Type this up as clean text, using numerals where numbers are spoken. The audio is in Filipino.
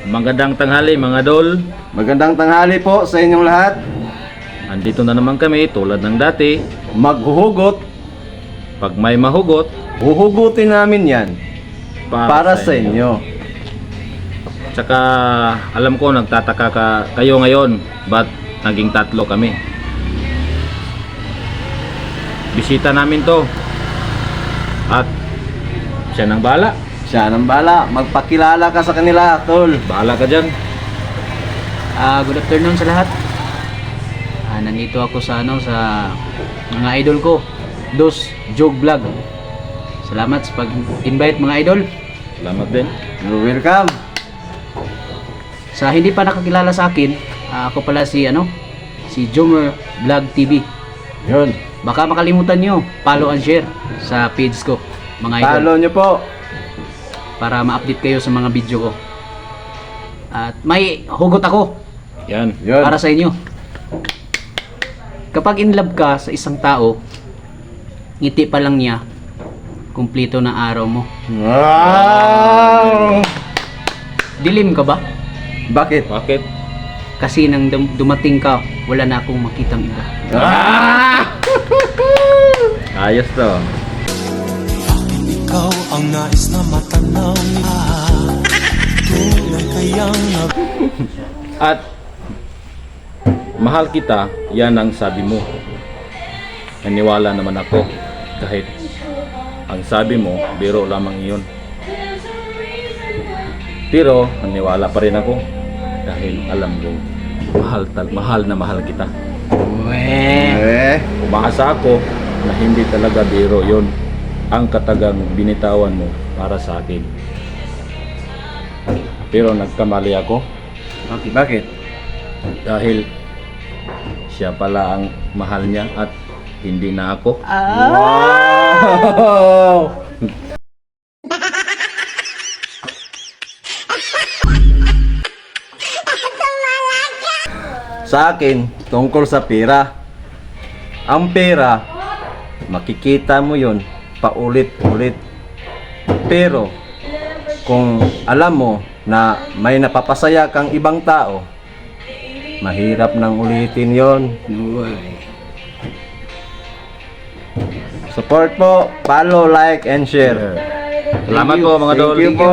Magandang tanghali mga dol. Magandang tanghali po sa inyong lahat. Andito na naman kami tulad ng dati. Maghuhugot, Pag may mahugot, huhugutin namin yan para sa inyo. Tsaka alam ko nagtataka kayo ngayon ba't naging tatlo kami. Bisita namin to. At siya nang bahala. Siya nang bala, magpakilala ka sa kanila, tol. Bahala ka dyan. Good afternoon sa lahat. Nandito ako sa mga idol ko, Dos Jog Vlog. Salamat sa pag-invite mga idol. Salamat din. You're welcome. Sa hindi pa nakakilala sa akin, ako pala si Jomer Vlog TV. Yun. Baka makalimutan nyo, follow and share sa page ko mga idol. Follow nyo po. Para ma-update kayo sa mga video ko. At may hugot ako Yan. Yun. para sa inyo. Kapag in love ka sa isang tao, ngiti pa lang niya, kumpleto na araw mo. Wow! Dilim ka ba? Bakit? Bakit? Kasi nang dumating ka, wala na akong makitang iba. Ayos to. Ikaw ang nais na matanaw niya. Tulang kayang At mahal kita, yan ang sabi mo. Naniwala naman ako kahit ang sabi mo, biro lamang iyon. Pero naniwala pa rin ako dahil alam ko mahal na mahal kita. Umaasa ako na hindi talaga biro yon ang katagang binitawan mo para sa akin. Pero nagkamali ako Bakit? dahil siya pala ang mahal niya at hindi na ako. Wow! Sa akin, tungkol sa pera. Ang pera, makikita mo yon paulit-ulit. Pero, kung alam mo na may napapasaya kang ibang tao, mahirap nang ulitin yon. Support po, follow, like, and share. Salamat po mga Thank dol. you po.